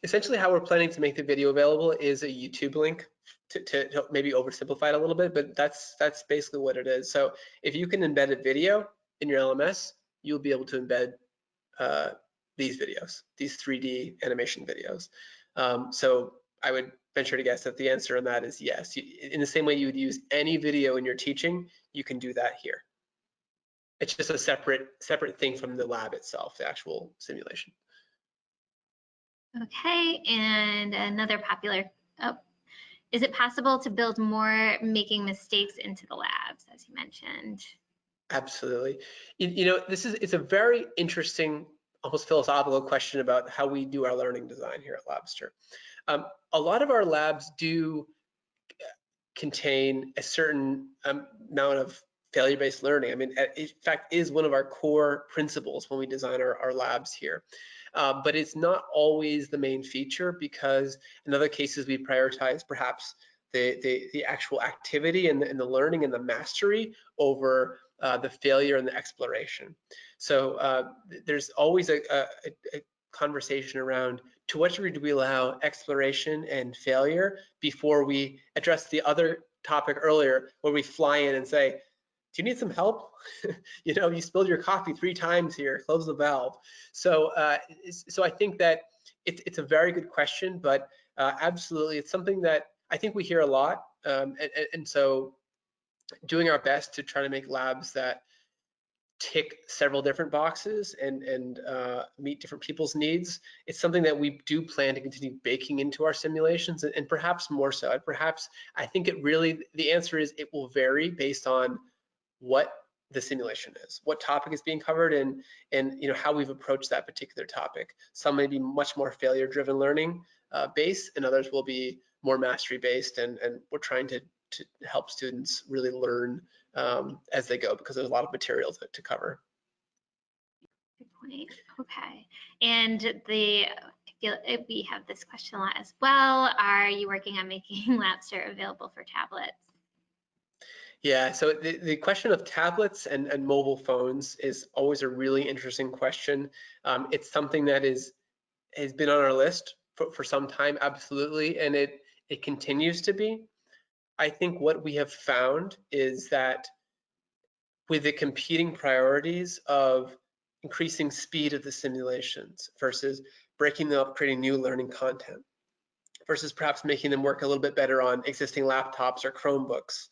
Essentially, how we're planning to make the video available is a YouTube link to maybe oversimplify it a little bit, but that's basically what it is. So if you can embed a video in your LMS, you'll be able to embed these videos, these 3D animation videos. So I would venture to guess that the answer on that is yes. In the same way you would use any video in your teaching, you can do that here. It's just a separate thing from the lab itself, the actual simulation. Okay, and another popular, oh, is it possible to build more making mistakes into the labs, as you mentioned? Absolutely. It's a very interesting, almost philosophical question about how we do our learning design here at Labster. A lot of our labs do contain a certain amount of failure-based learning. I mean, in fact, is one of our core principles when we design our labs here. But it's not always the main feature, because in other cases we prioritize perhaps the actual activity and the learning and the mastery over the failure and the exploration. So there's always a conversation around to what degree do we allow exploration and failure before we address the other topic earlier, where we fly in and say, do you need some help? You spilled your coffee 3 times here, close the valve. So I think that it's a very good question, but absolutely, it's something that I think we hear a lot. And so doing our best to try to make labs that tick several different boxes and meet different people's needs, it's something that we do plan to continue baking into our simulations, and perhaps more so. And perhaps, I think the answer is it will vary based on what the simulation is, what topic is being covered, and how we've approached that particular topic. Some may be much more failure-driven learning based, and others will be more mastery based, and we're trying to help students really learn as they go, because there's a lot of material to cover. Good point. Okay. And I feel we have this question a lot as well. Are you working on making Labster available for tablets? Yeah, so the question of tablets and mobile phones is always a really interesting question. It's something that has been on our list for some time, absolutely, and it continues to be. I think what we have found is that with the competing priorities of increasing speed of the simulations versus breaking them up, creating new learning content, versus perhaps making them work a little bit better on existing laptops or Chromebooks,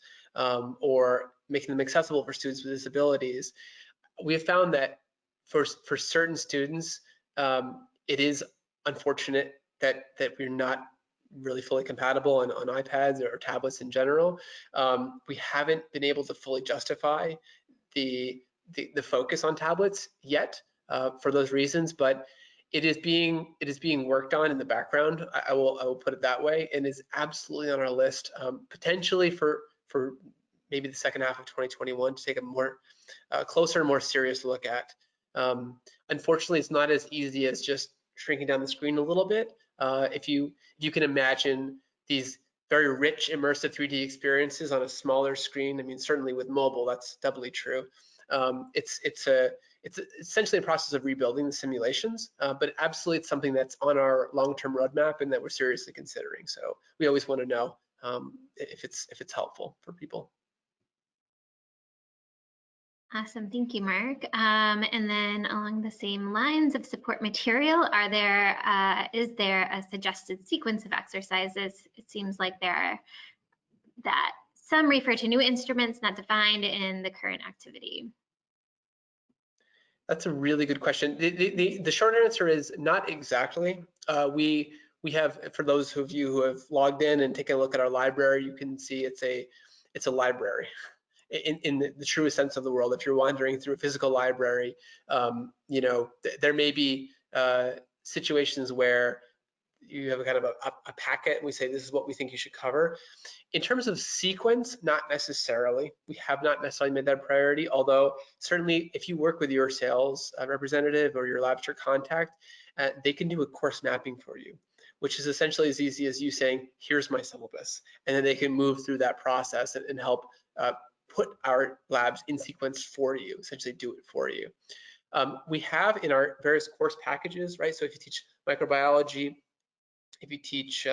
or making them accessible for students with disabilities, we have found that for certain students, it is unfortunate that we're not really fully compatible on iPads or tablets in general. We haven't been able to fully justify the focus on tablets yet for those reasons, but it is being worked on in the background. I will put it that way, and is absolutely on our list, potentially for maybe the second half of 2021 to take a more closer, more serious look at. Unfortunately, it's not as easy as just shrinking down the screen a little bit. If you can imagine these very rich, immersive 3D experiences on a smaller screen, I mean, certainly with mobile, that's doubly true. It's essentially a process of rebuilding the simulations, but absolutely it's something that's on our long-term roadmap and that we're seriously considering. So we always want to know if it's helpful for people. Awesome, thank you, Mark. And then along the same lines of support material, is there a suggested sequence of exercises? It seems like there are that some refer to new instruments not defined in the current activity. That's a really good question. The short answer is not exactly. We have, for those of you who have logged in and taken a look at our library, you can see it's a library in the truest sense of the world. If you're wandering through a physical library, there may be situations where you have a kind of a packet and we say this is what we think you should cover. In terms of sequence, not necessarily. We have not necessarily made that a priority, although certainly if you work with your sales representative or your Labster contact, they can do a course mapping for you, which is essentially as easy as you saying, here's my syllabus. And then they can move through that process and help put our labs in sequence for you, essentially do it for you. We have in our various course packages, right? So if you teach microbiology, if you teach,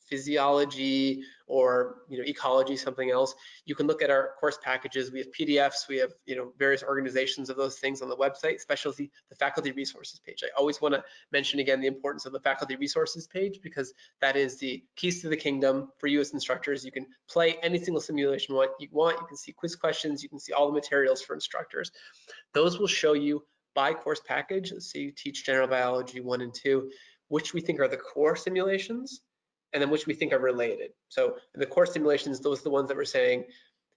physiology or, ecology, something else, you can look at our course packages. We have PDFs, we have, various organizations of those things on the website, especially the faculty resources page. I always want to mention again the importance of the faculty resources page, because that is the keys to the kingdom for you as instructors. You can play any single simulation you want. You can see quiz questions. You can see all the materials for instructors. Those will show you by course package. Let's say you teach general biology 1 and 2, which we think are the core simulations, and then which we think are related. So the core simulations, those are the ones that we're saying,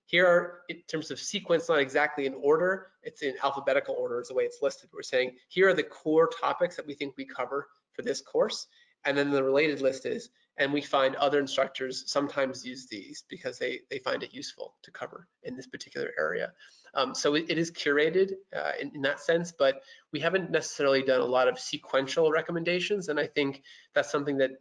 here are, in terms of sequence, not exactly in order, it's in alphabetical order is the way it's listed. We're saying, here are the core topics that we think we cover for this course. And then the related list is, and we find other instructors sometimes use these because they find it useful to cover in this particular area. So it is curated in that sense, but we haven't necessarily done a lot of sequential recommendations. And I think that's something that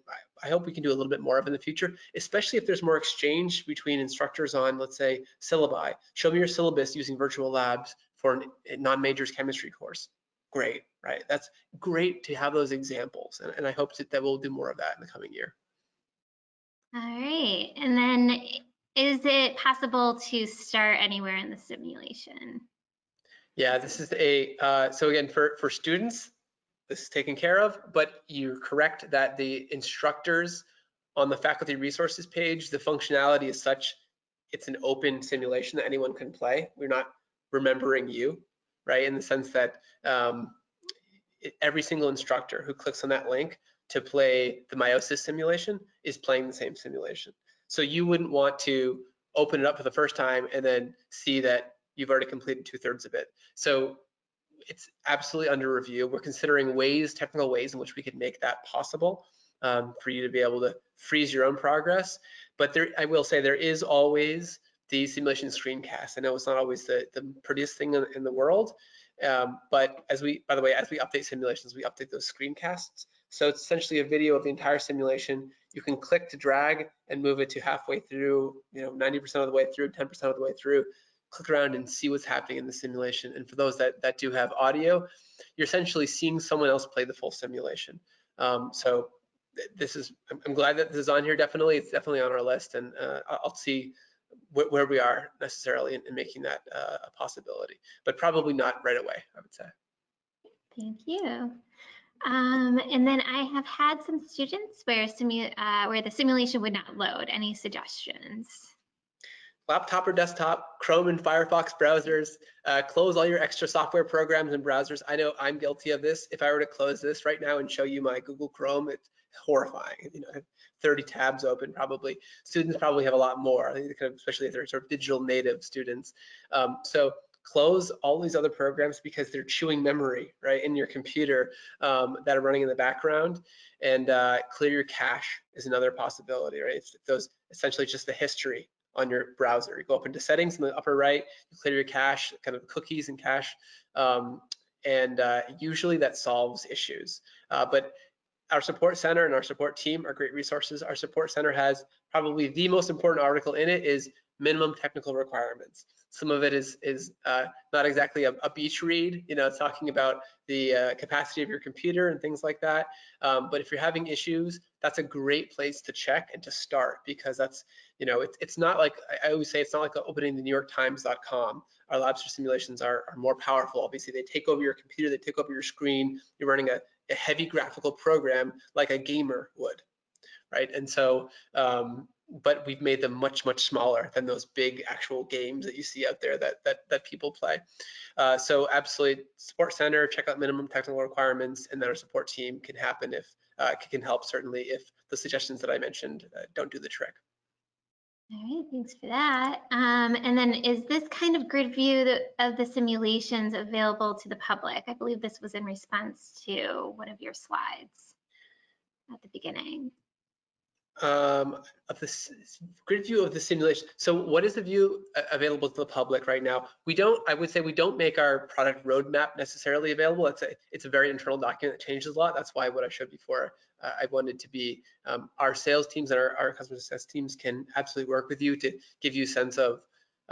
I hope we can do a little bit more of in the future, especially if there's more exchange between instructors on, let's say, syllabi. Show me your syllabus using virtual labs for a non-majors chemistry course. Great, right? That's great to have those examples. And I hope that we'll do more of that in the coming year. All right. And then is it possible to start anywhere in the simulation? Yeah, this is so again, for students, this is taken care of, but you're correct that the instructors on the faculty resources page, the functionality is such, it's an open simulation that anyone can play. We're not remembering you, right? In the sense that every single instructor who clicks on that link to play the meiosis simulation is playing the same simulation. So you wouldn't want to open it up for the first time and then see that you've already completed 2/3 of it. So it's absolutely under review. We're considering technical ways in which we could make that possible for you to be able to freeze your own progress. But I will say there is always the simulation screencast. I know it's not always the prettiest thing in the world, but by the way, as we update simulations, we update those screencasts. So it's essentially a video of the entire simulation. You can click to drag and move it to halfway through, 90% of the way through, 10% of the way through. Click around and see what's happening in the simulation. And for those that do have audio, you're essentially seeing someone else play the full simulation. So I'm glad that this is on here. Definitely, it's definitely on our list, and I'll see where we are necessarily in making that a possibility, but probably not right away, I would say. Thank you. And then I have had some students where the simulation would not load. Any suggestions? Laptop or desktop, Chrome and Firefox browsers, close all your extra software programs and browsers. I know I'm guilty of this. If I were to close this right now and show you my Google Chrome, it's horrifying. I have 30 tabs open probably. Students probably have a lot more, I think especially if they're sort of digital native students. So close all these other programs because they're chewing memory, right, in your computer that are running in the background. And clear your cache is another possibility, right? It's those essentially just the history on your browser. You go up into settings in the upper right, you clear your cache, kind of cookies and cache, and usually that solves issues. But our support center and our support team are great resources. Our support center has probably the most important article in it is minimum technical requirements. Some of it is not exactly a beach read, it's talking about the capacity of your computer and things like that. But if you're having issues, that's a great place to check and to start, because that's, it's not like, I always say, it's not like opening the NewYorkTimes.com. Our Labster simulations are more powerful. Obviously, they take over your computer, they take over your screen. You're running a heavy graphical program like a gamer would, right? And so, but we've made them much, much smaller than those big actual games that you see out there that people play. So absolutely, support center, check out minimum technical requirements, and then our support team can help certainly if the suggestions that I mentioned don't do the trick. All right, thanks for that. And then is this kind of grid view of the simulations available to the public? I believe this was in response to one of your slides at the beginning. Of this grid view of the simulation. So what is the view available to the public right now? I would say we don't make our product roadmap necessarily available. It's a very internal document that changes a lot. That's why what I showed before, I wanted to be, our sales teams and our customer success teams can absolutely work with you to give you a sense of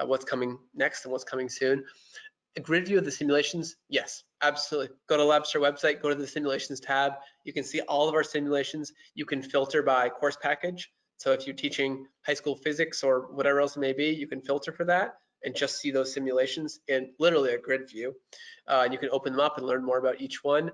what's coming next and what's coming soon. A grid view of the simulations, yes, absolutely. Go to Labster website, go to the simulations tab. You can see all of our simulations. You can filter by course package. So if you're teaching high school physics or whatever else it may be, you can filter for that and just see those simulations in literally a grid view. You can open them up and learn more about each one.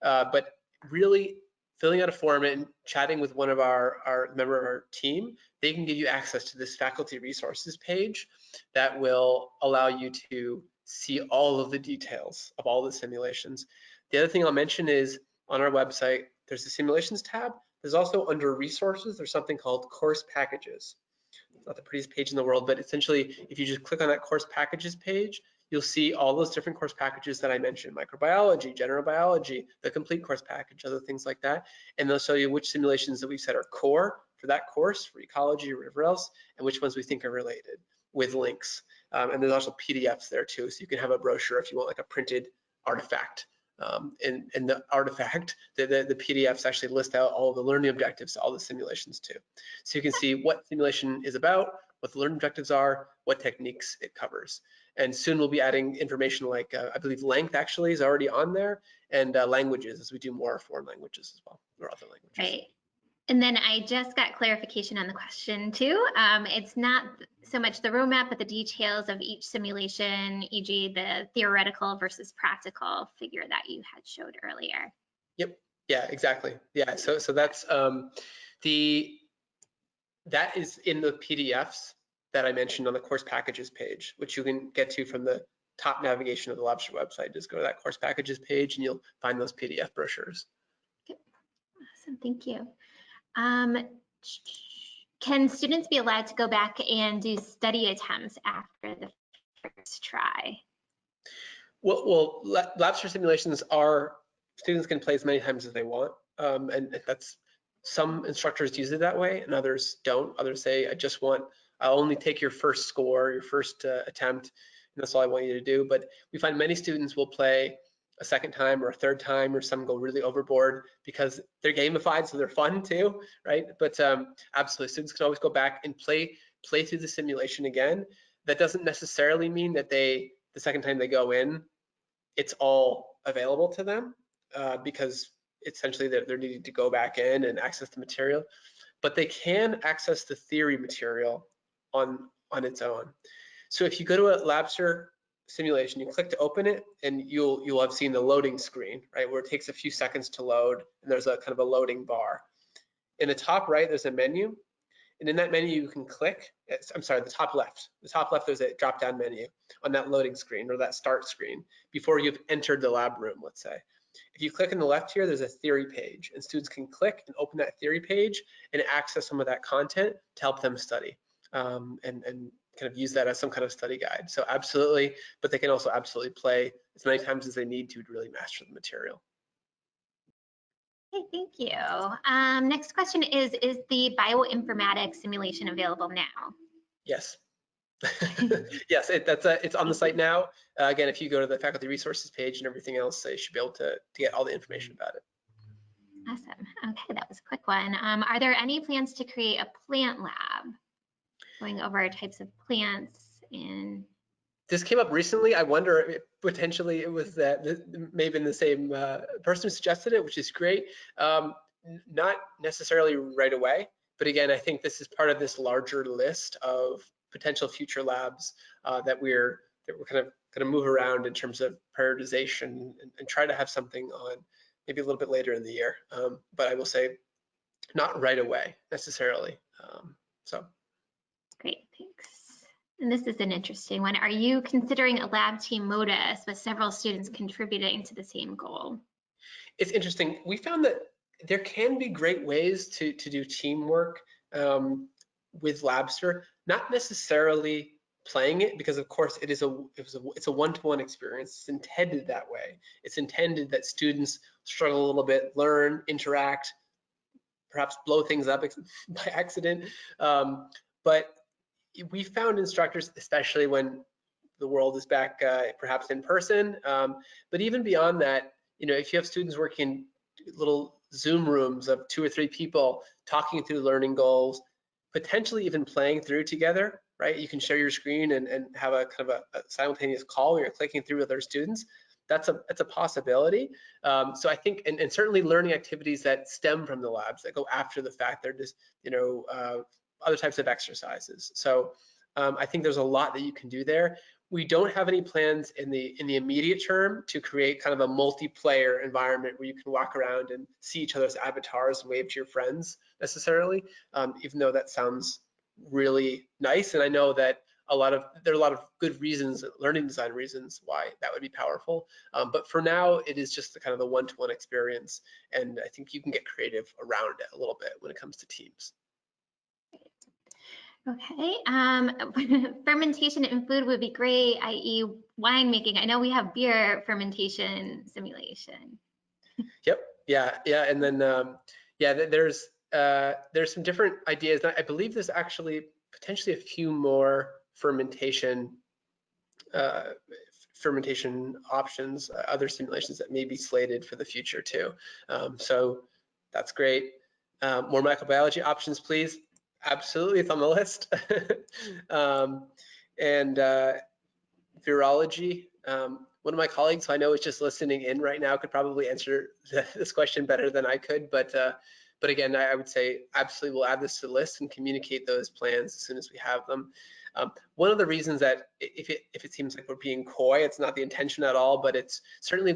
But really filling out a form and chatting with one of our member of our team, they can give you access to this faculty resources page that will allow you to see all of the details of all the simulations. The other thing I'll mention is on our website, there's the simulations tab. There's also under resources, there's something called course packages. It's not the prettiest page in the world, but essentially, if you just click on that course packages page, you'll see all those different course packages that I mentioned, microbiology, general biology, the complete course package, other things like that. And they'll show you which simulations that we've said are core for that course, for ecology or whatever else, and which ones we think are related with links. And there's also PDFs there too, so you can have a brochure if you want like a printed artifact. And the artifact, the PDFs actually list out all of the learning objectives to all the simulations too. So you can see what simulation is about, what the learning objectives are, what techniques it covers. And soon we'll be adding information like, I believe length actually is already on there, and languages as we do more foreign languages as well, or other languages. Right. And then I just got clarification on the question too. It's not so much the roadmap, but the details of each simulation, e.g. the theoretical versus practical figure that you had showed earlier. Yep. Yeah, exactly. Yeah. So that's that is in the PDFs that I mentioned on the course packages page, which you can get to from the top navigation of the Labster website. Just go to that course packages page and you'll find those PDF brochures. Okay. Awesome. Thank you. Can students be allowed to go back and do study attempts after the first try? Well, Labster simulations are, students can play as many times as they want. And that's, some instructors use it that way and others don't. Others say, I'll only take your first score, your first attempt, and that's all I want you to do. But we find many students will play a second time or a third time, or some go really overboard because they're gamified, so they're fun too, right? But absolutely, students can always go back and play through the simulation again. That doesn't necessarily mean that the second time they go in, it's all available to them because essentially they're needing to go back in and access the material, but they can access the theory material on its own. So if you go to a Labster simulation, you click to open it, and you'll have seen the loading screen, right, where it takes a few seconds to load, and there's a kind of a loading bar. In the top right, there's a menu, and in that menu you can click. I'm sorry, the top left. The top left, there's a drop-down menu on that loading screen or that start screen before you've entered the lab room, let's say. If you click on the left here, there's a theory page, and students can click and open that theory page and access some of that content to help them study and kind of use that as some kind of study guide. So absolutely, but they can also absolutely play as many times as they need to really master the material. Okay, thank you. Next question is the bioinformatics simulation available now? Yes. Yes, it's on the site now. Again, if you go to the faculty resources page and everything else, you should be able to get all the information about it. Awesome. Okay, that was a quick one. Are there any plans to create a plant lab, going over types of plants and? This came up recently. I wonder if potentially it was that maybe the same person who suggested it, which is great. Not necessarily right away, but again, I think this is part of this larger list of potential future labs that we're kind of going to move around in terms of prioritization and try to have something on maybe a little bit later in the year. But I will say not right away necessarily. So. Great, thanks. And this is an interesting one. Are you considering a lab team modus with several students contributing to the same goal? It's interesting. We found that there can be great ways to do teamwork with Labster, not necessarily playing it, because of course it's a one-to-one experience. It's intended that way. It's intended that students struggle a little bit, learn, interact, perhaps blow things up by accident. But we found instructors, especially when the world is back perhaps in person, but even beyond that, if you have students working in little Zoom rooms of 2 or 3 people talking through learning goals, potentially even playing through together, right? You can share your screen and have a kind of a simultaneous call where you're clicking through with other students. That's a possibility. So I think, and certainly learning activities that stem from the labs that go after the fact, they're just, other types of exercises. So I think there's a lot that you can do there. We don't have any plans in the immediate term to create kind of a multiplayer environment where you can walk around and see each other's avatars and wave to your friends necessarily, even though that sounds really nice. And I know that there are a lot of good reasons, learning design reasons, why that would be powerful. But for now, it is just the kind of the one-to-one experience, and I think you can get creative around it a little bit when it comes to teams. Okay, fermentation in food would be great, i.e. wine making. I know we have beer fermentation simulation. Yep, yeah, and then there's some different ideas. I believe there's actually potentially a few more fermentation options, other simulations that may be slated for the future too. So that's great. More microbiology options, please. Absolutely, it's on the list. And virology. One of my colleagues who I know is just listening in right now could probably answer this question better than I could, but again, I would say absolutely we'll add this to the list and communicate those plans as soon as we have them. One of the reasons that if it seems like we're being coy, it's not the intention at all, but it's certainly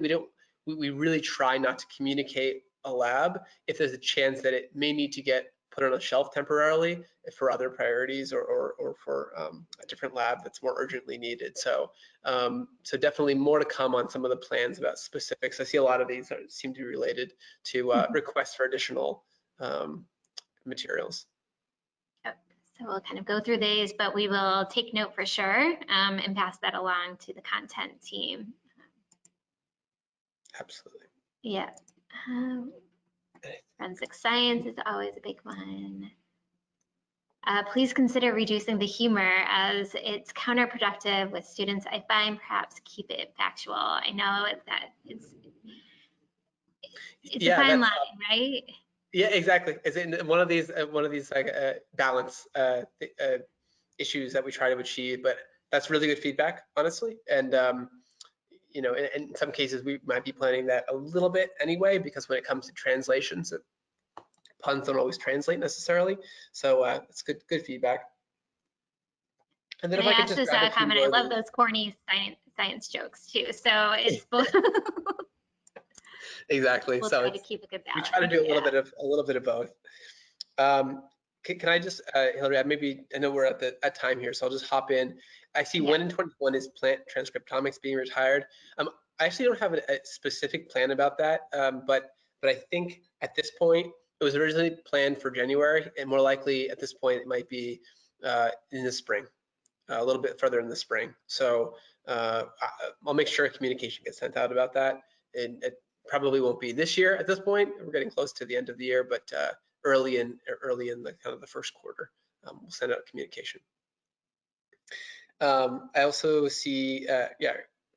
we really try not to communicate a lab if there's a chance that it may need to get put on a shelf temporarily for other priorities or for a different lab that's more urgently needed. So so definitely more to come on some of the plans about specifics. I see a lot of these seem to be related to requests for additional materials. Yep. So we'll kind of go through these, but we will take note for sure and pass that along to the content team. Absolutely. Yeah. Forensic science is always a big one. Please consider reducing the humor as it's counterproductive with students. I find perhaps keep it factual. I know that it's a fine line, right? Yeah, exactly. It's in one of these like balance issues that we try to achieve, but that's really good feedback, honestly. And in some cases we might be planning that a little bit anyway, because when it comes to translations, puns don't always translate necessarily. So it's good feedback. And then if I could just grab a few comment, more. I love those corny science jokes too. So it's both. Exactly. We'll So try to keep a good balance. we try to do a little bit of both. Can I just, Hillary, I know we're at time here, so I'll just hop in. I see when in 2021 is plant transcriptomics being retired. I actually don't have a specific plan about that, but I think at this point, it was originally planned for January, and more likely at this point, it might be in the spring, a little bit further in the spring. So I'll make sure communication gets sent out about that. And it probably won't be this year at this point. We're getting close to the end of the year, but early in the kind of the first quarter, we'll send out communication. I also see,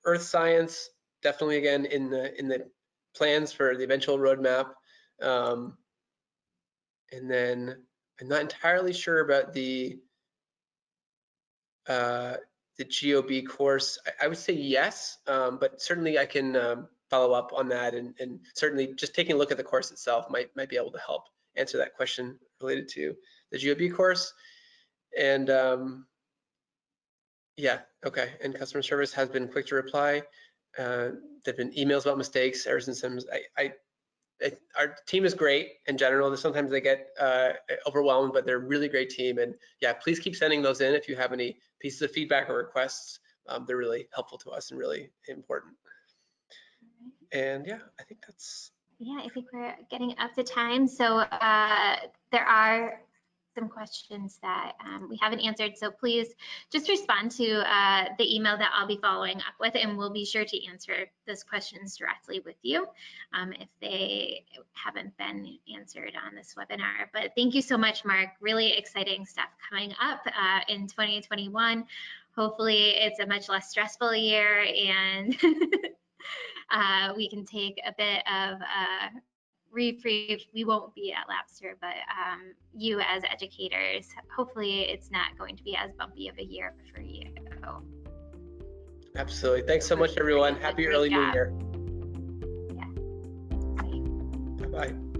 earth science definitely again in the plans for the eventual roadmap. And then I'm not entirely sure about the GOB course. I would say yes, but certainly I can follow up on that, and certainly just taking a look at the course itself might be able to help answer that question related to the GOB course. And yeah, okay. And customer service has been quick to reply. There've been emails about mistakes, errors, and sims. Our team is great in general. Sometimes they get overwhelmed, but they're a really great team. And yeah, please keep sending those in if you have any pieces of feedback or requests. They're really helpful to us and really important. And yeah, I think that's. Yeah, I think we're getting up to time. So there are some questions that we haven't answered. So please just respond to the email that I'll be following up with, and we'll be sure to answer those questions directly with you if they haven't been answered on this webinar. But thank you so much, Mark. Really exciting stuff coming up in 2021. Hopefully it's a much less stressful year, and we can take a bit of we won't be at Labster, but you as educators, hopefully it's not going to be as bumpy of a year for you. Absolutely. Thanks so much, everyone. Happy early New Year. Yeah. Bye-bye.